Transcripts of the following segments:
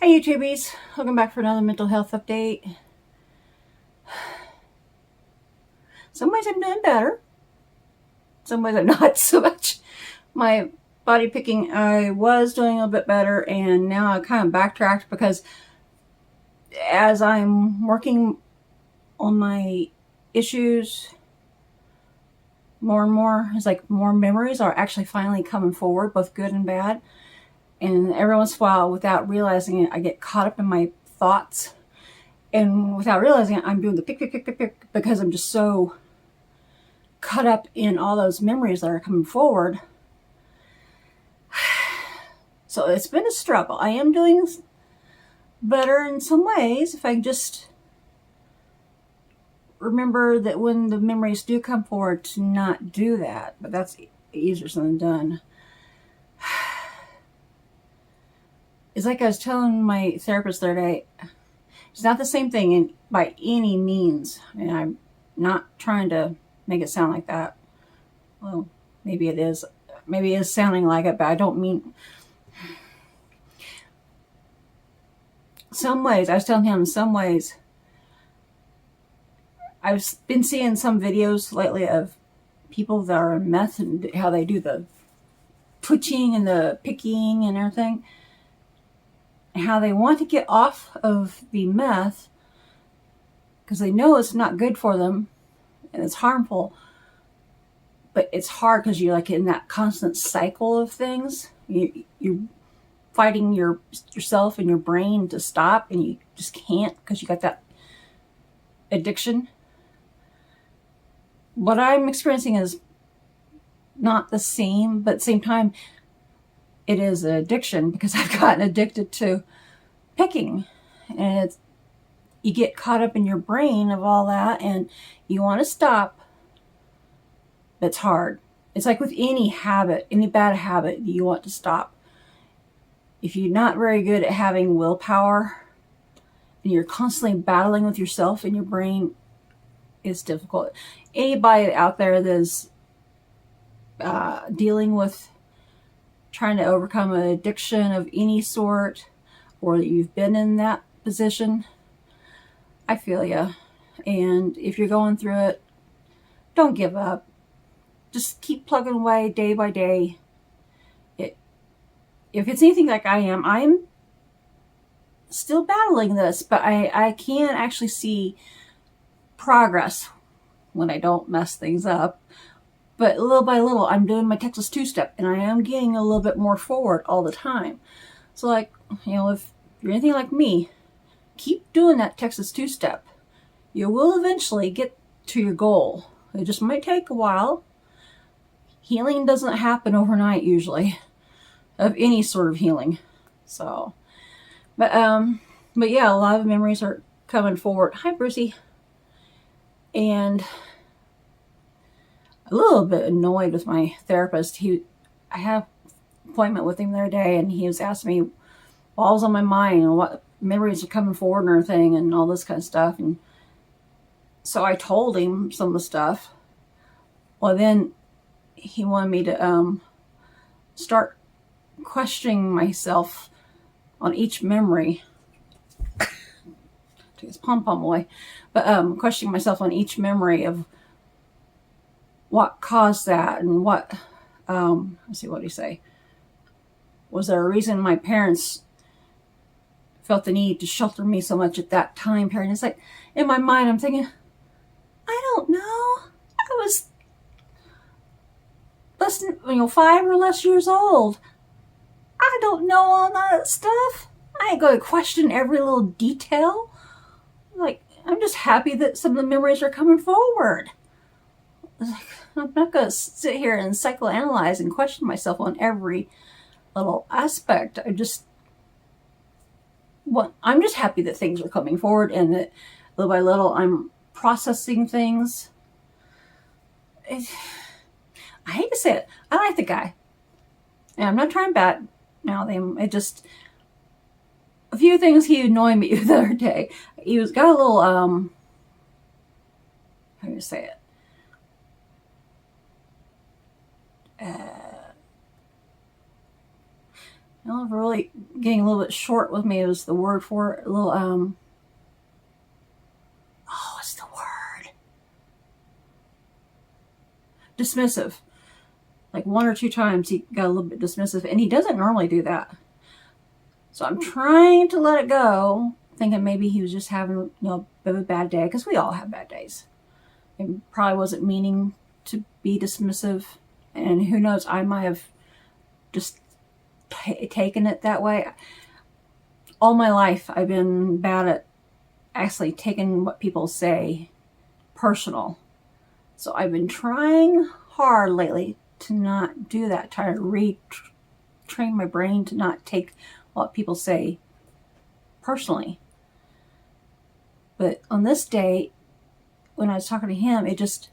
Hey YouTubies, welcome back for another mental health update. Some ways I'm doing better, some ways I'm not so much. My body picking, I was doing a little bit better, and now I kind of backtracked because as I'm working on my issues more and more, it's like more memories are actually finally coming forward, both good and bad. And every once in a while, without realizing it, I get caught up in my thoughts. And without realizing it, I'm doing the pick because I'm just so caught up in all those memories that are coming forward. So it's been a struggle. I am doing better in some ways if I just remember that when the memories do come forward to not do that. But that's easier said than done. It's like I was telling my therapist the other day, it's not the same thing by any means. And I'm not trying to make it sound like that. Well, maybe it is. Maybe it is sounding like it, but I don't mean... Some ways, I was telling him, in some ways, I've been seeing some videos lately of people that are in meth and how they do the twitching and the picking and everything. How they want to get off of the meth because they know it's not good for them and it's harmful. But it's hard because you're like in that constant cycle of things. You're fighting yourself and your brain to stop, and you just can't because you got that addiction. What I'm experiencing is not the same, but at the same time, it is an addiction because I've gotten addicted to picking. And you get caught up in your brain of all that, and you want to stop, but it's hard. It's like with any habit, any bad habit, you want to stop. If you're not very good at having willpower and you're constantly battling with yourself and your brain, it's difficult. Anybody out there that's dealing with trying to overcome an addiction of any sort, or that you've been in that position, I feel you. And if you're going through it, don't give up. Just keep plugging away day by day. If it's anything like I'm still battling this, but I can actually see progress when I don't mess things up. But little by little, I'm doing my Texas two-step, and I am getting a little bit more forward all the time. So, like, if you're anything like me, keep doing that Texas two-step. You will eventually get to your goal. It just might take a while. Healing doesn't happen overnight, usually, of any sort of healing. So, but yeah, a lot of memories are coming forward. Hi, Brucey. And a little bit annoyed with my therapist. I had an appointment with him the other day, and he was asking me what was on my mind and what memories are coming forward and everything and all this kind of stuff. And so I told him some of the stuff. Well, then he wanted me to start questioning myself on each memory. Take his pom-pom away. But questioning myself on each memory of what caused that and what, let's see, what did he say? Was there a reason my parents felt the need to shelter me so much at that time period? And it's like, in my mind, I'm thinking, I don't know. I was less than, 5 or less years old. I don't know all that stuff. I ain't going to question every little detail. Like, I'm just happy that some of the memories are coming forward. I'm not going to sit here and psychoanalyze and question myself on every little aspect. I'm just happy that things are coming forward and that little by little I'm processing things. I hate to say it. I like the guy. And I'm not trying to bad mouth him. It just... A few things he annoyed me the other day. He got a little, how do you say it? I don't know, really getting a little bit short with me is the word for it. A little, oh, what's the word? Dismissive. Like 1 or 2 times he got a little bit dismissive, and he doesn't normally do that. So I'm trying to let it go, thinking maybe he was just having, you know, a bit of a bad day, because we all have bad days. It probably wasn't meaning to be dismissive, and who knows, I might have just taken it that way. All my life I've been bad at actually taking what people say personal. So I've been trying hard lately to not do that, try to retrain my brain to not take what people say personally. But on this day, when I was talking to him, it just,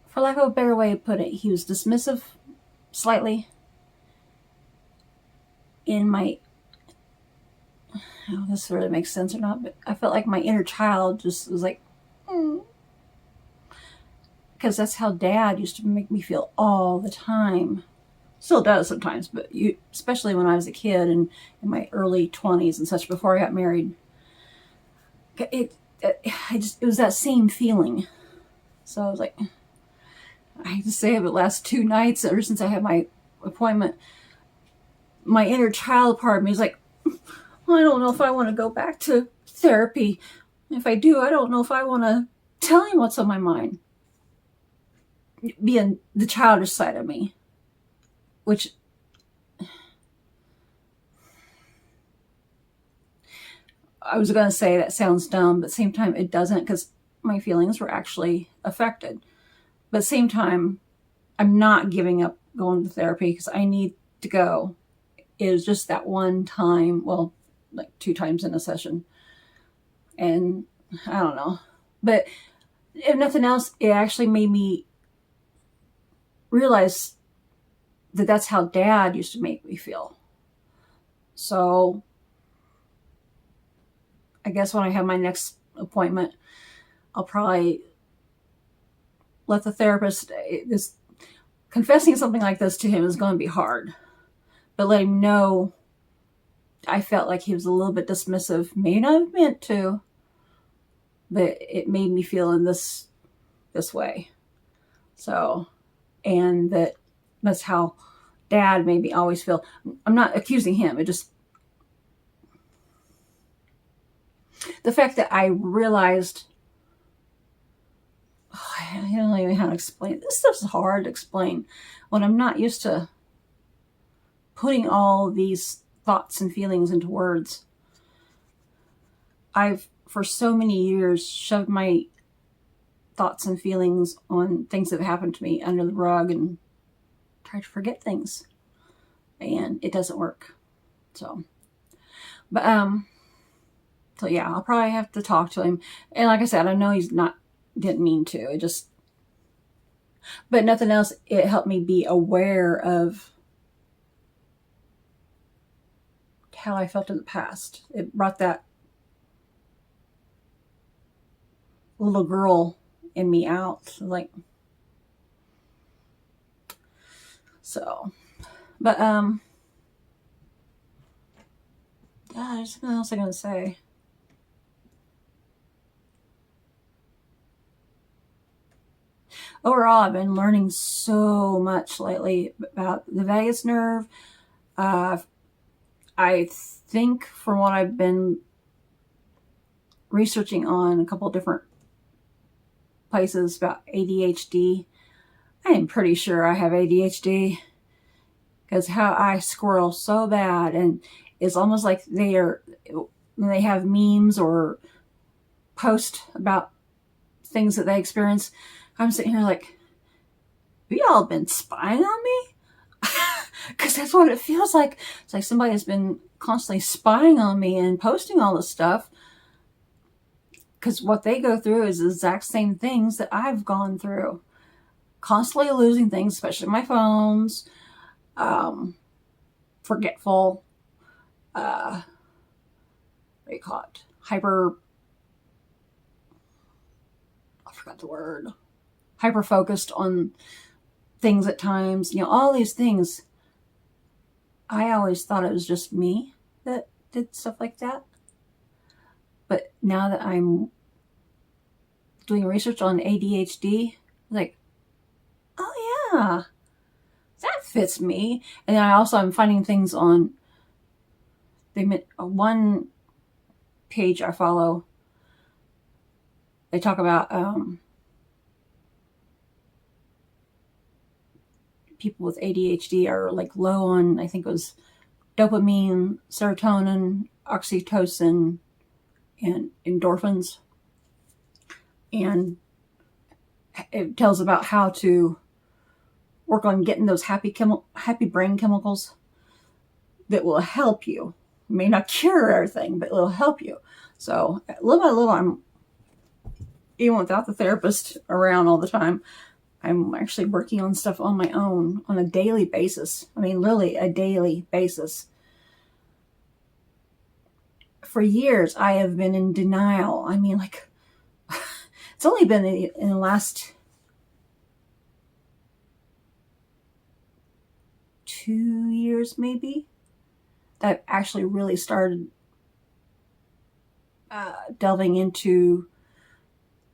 for lack of a better way to put it, he was dismissive slightly. In my, I don't know if this really makes sense or not, but I felt like my inner child just was like, because that's how Dad used to make me feel all the time. Still does sometimes, but especially when I was a kid and in my early 20s and such, before I got married, it was that same feeling. So I was like, I hate to say it, but last 2 nights, ever since I had my appointment, my inner child part of me is like, I don't know if I want to go back to therapy. If I do, I don't know if I want to tell him what's on my mind. Being the childish side of me, which I was going to say that sounds dumb, but at the same time it doesn't, because my feelings were actually affected. But at the same time, I'm not giving up going to therapy because I need to go. It was just that one time, well, like 2 times in a session. And I don't know. But if nothing else, it actually made me realize that that's how Dad used to make me feel. So I guess when I have my next appointment, I'll probably let the therapist, confessing something like this to him is going to be hard, but let him know I felt like he was a little bit dismissive. May not have meant to, but it made me feel in this way. So, and that's how Dad made me always feel. I'm not accusing him. It just, the fact that I realized, I don't even know how to explain it. This stuff's hard to explain when I'm not used to putting all these thoughts and feelings into words. I've, for so many years, shoved my thoughts and feelings on things that have happened to me under the rug and tried to forget things. And it doesn't work. So, but, so yeah, I'll probably have to talk to him. And like I said, I know didn't mean to. It just, but nothing else, it helped me be aware of how I felt in the past. It brought that little girl in me out. Like, so, but, there's something else I'm going to say. Overall, I've been learning so much lately about the vagus nerve. I think from what I've been researching on a couple of different places about ADHD, I am pretty sure I have ADHD, because how I squirrel so bad, and it's almost like when they have memes or post about things that they experience, I'm sitting here like, have y'all been spying on me? Because that's what it feels like. It's like somebody has been constantly spying on me and posting all this stuff. Because what they go through is the exact same things that I've gone through. Constantly losing things, especially my phones. Forgetful. What do you call it? I forgot the word. Hyper focused on things at times, all these things. I always thought it was just me that did stuff like that. But now that I'm doing research on ADHD, like, oh yeah, that fits me. And then I'm finding things on one page I follow. They talk about people with ADHD are like low on, I think it was dopamine, serotonin, oxytocin, and endorphins. And it tells about how to work on getting those happy brain chemicals that will help you. It may not cure everything, but it will help you. So little by little, I'm, even without the therapist around all the time, I'm actually working on stuff on my own on a daily basis. I mean, literally a daily basis. For years, I have been in denial. I mean, like, it's only been in the last 2 years, maybe, that I've actually really started delving into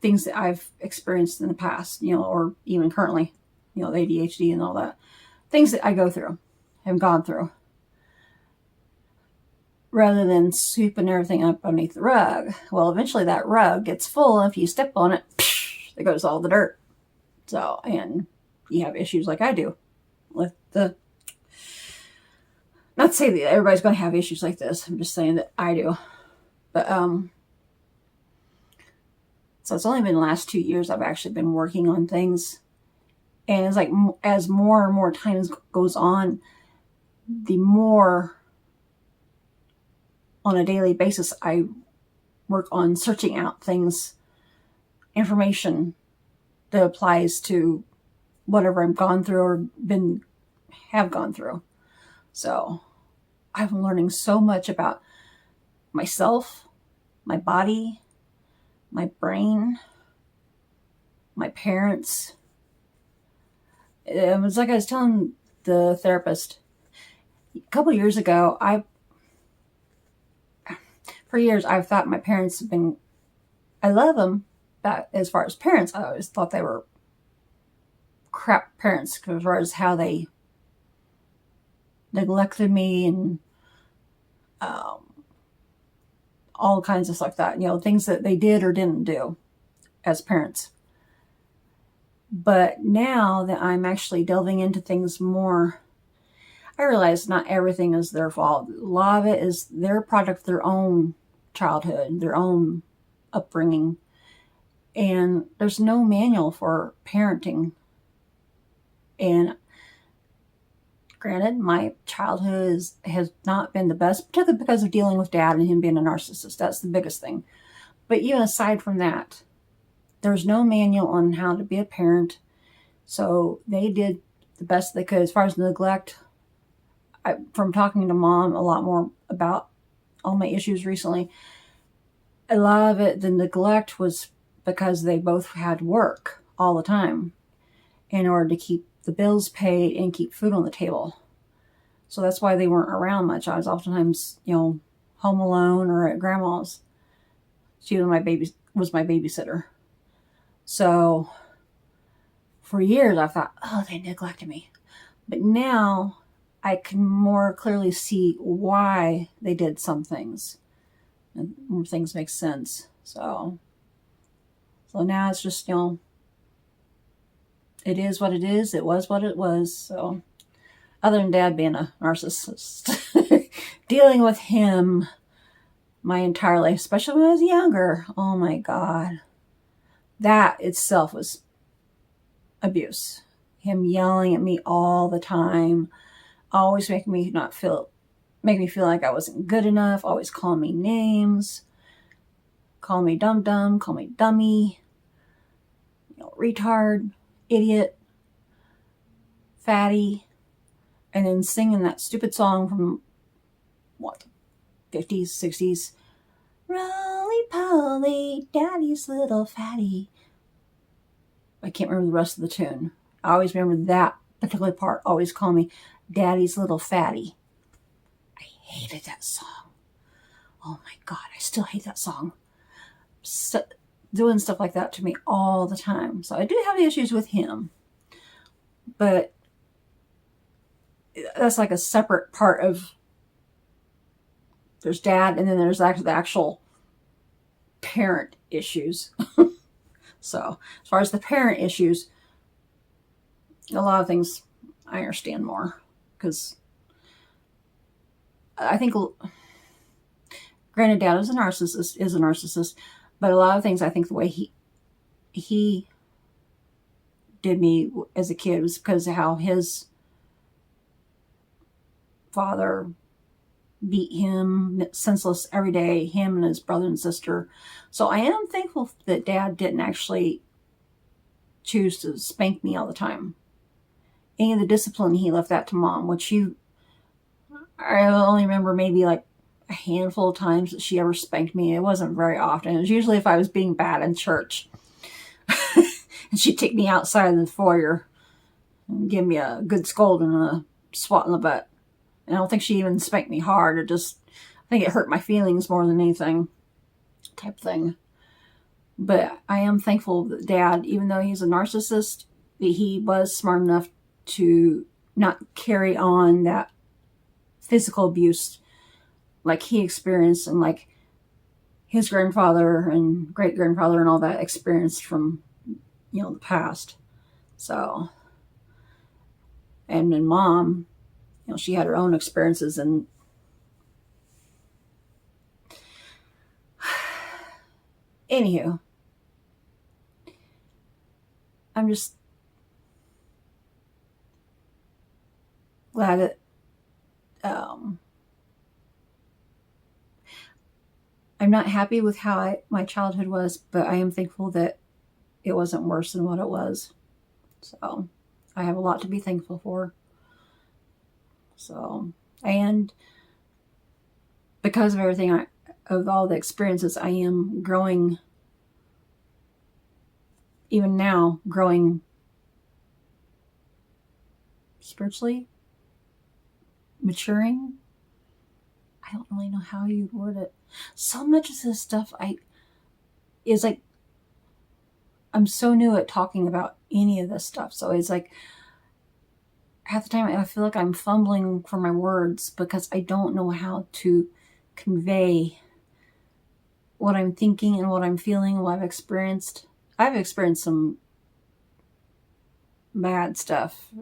things that I've experienced in the past, or even currently, the ADHD and all that. Things that I have gone through. Rather than sweeping everything up underneath the rug. Well, eventually that rug gets full, and if you step on it, there goes all the dirt. So, and you have issues like I do with the, not to say that everybody's going to have issues like this. I'm just saying that I do. But, so it's only been the last 2 years I've actually been working on things. And it's like, as more and more time goes on, the more on a daily basis I work on searching out things, information that applies to whatever I've gone through or have gone through. So I'm learning so much about myself, my body, my brain, my parents. It was like I was telling the therapist a couple of years ago, for years I've thought my parents have been, I love them, but as far as parents, I always thought they were crap parents as far as how they neglected me and all kinds of stuff like that, things that they did or didn't do as parents. But now that I'm actually delving into things more, I realize not everything is their fault. A lot of it is their product of their own childhood, their own upbringing. And there's no manual for parenting. And granted, my childhood has not been the best, particularly because of dealing with Dad and him being a narcissist. That's the biggest thing. But even aside from that, there's no manual on how to be a parent. So they did the best they could. As far as neglect, from talking to Mom a lot more about all my issues recently, a lot of it, the neglect was because they both had work all the time in order to keep the bills paid and keep food on the table. So that's why they weren't around much. I was oftentimes, home alone or at grandma's. She was my babysitter. So for years I thought, oh, they neglected me. But now I can more clearly see why they did some things. And more things make sense. So now it's just, it is what it is. It was what it was. So other than Dad being a narcissist, dealing with him my entire life, especially when I was younger, oh my God, that itself was abuse. Him yelling at me all the time, always making me make me feel like I wasn't good enough, always calling me names, call me dum-dum, call me dummy, retard, idiot, fatty, and then singing that stupid song from, 50s, 60s, roly-poly, daddy's little fatty. I can't remember the rest of the tune. I always remember that particular part. Always call me Daddy's Little Fatty. I hated that song. Oh my God, I still hate that song. So, doing stuff like that to me all the time. So I do have issues with him. But that's like a separate part of, there's dad, and then there's actually the actual parent issues. So as far as the parent issues, a lot of things I understand more, because I think, granted, dad is a narcissist, but a lot of things I think the way he did me as a kid was because of how his father beat him senseless every day, him and his brother and sister. So I am thankful that dad didn't actually choose to spank me all the time. Any of the discipline, he left that to mom, which I only remember maybe like a handful of times that she ever spanked me. It wasn't very often. It was usually if I was being bad in church. And she'd take me outside in the foyer and give me a good scolding and a swat in the butt. And I don't think she even spanked me hard. I think it hurt my feelings more than anything, type thing. But I am thankful that dad, even though he's a narcissist, that he was smart enough to not carry on that physical abuse like he experienced, and like his grandfather and great-grandfather and all that experienced from, the past. So, and then mom, she had her own experiences, and anywho, I'm just glad that I'm not happy with how my childhood was, but I am thankful that it wasn't worse than what it was. So I have a lot to be thankful for. So, and because of everything, of all the experiences, I am growing, even now, growing spiritually, maturing. I don't really know how you'd word it. So much of this stuff is like, I'm so new at talking about any of this stuff. So it's like, half the time I feel like I'm fumbling for my words because I don't know how to convey what I'm thinking and what I'm feeling, what I've experienced. I've experienced some bad stuff.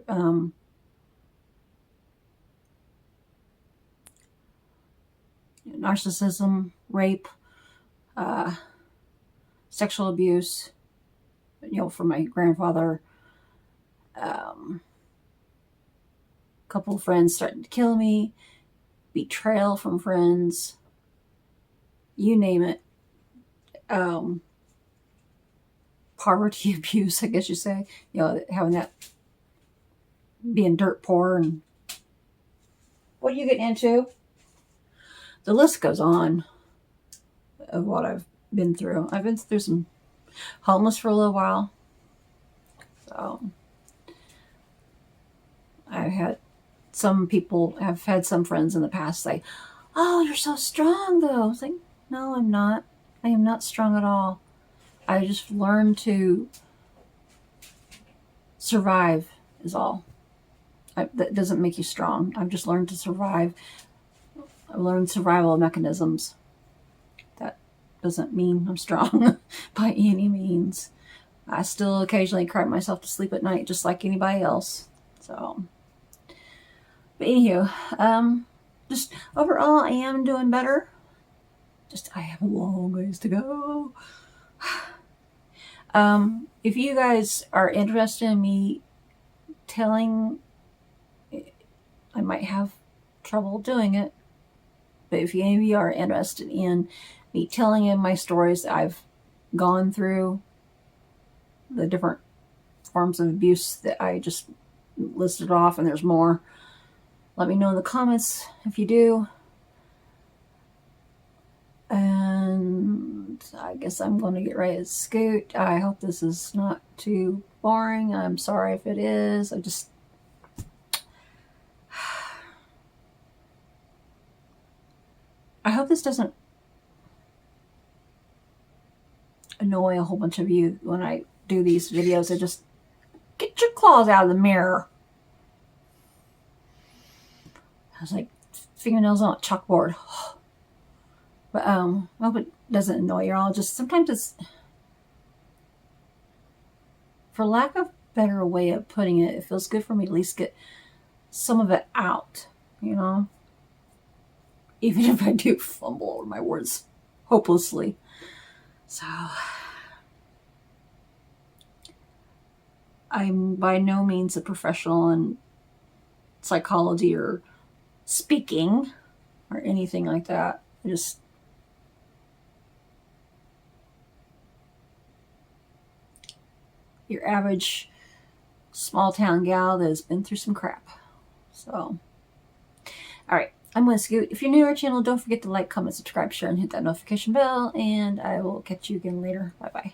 Narcissism, rape, sexual abuse, from my grandfather. Couple of friends starting to kill me, betrayal from friends, you name it. Poverty abuse, I guess you say. Having that, being dirt poor, and what are you getting into? The list goes on of what I've been through. I've been through some homeless for a little while. So I've had some friends in the past say, "Oh, you're so strong though." I was like, no, I'm not. I am not strong at all. I just learned to survive is all. That doesn't make you strong. I've just learned to survive. I've learned survival mechanisms. That doesn't mean I'm strong by any means. I still occasionally cry myself to sleep at night just like anybody else. So, but anywho, just overall I am doing better. Just I have a long ways to go. If you guys are interested in me telling, I might have trouble doing it, but if any of you are interested in me telling you my stories that I've gone through, the different forms of abuse that I just listed off, and there's more, let me know in the comments if you do. And I guess I'm going to get ready to scoot. I hope this is not too boring. I'm sorry if it is. I hope this doesn't annoy a whole bunch of you when I do these videos. I just get your claws out of the mirror. I was like fingernails on a chalkboard. But I hope it doesn't annoy you all. Just sometimes it's, for lack of a better way of putting it, it feels good for me to at least get some of it out, you know? Even if I do fumble over my words hopelessly. So, I'm by no means a professional in psychology or speaking or anything like that. I just your average small town gal that has been through some crap. So, all right, I'm going to scoot. If you're new to our channel, don't forget to like, comment, subscribe, share, and hit that notification bell. And I will catch you again later. Bye-bye.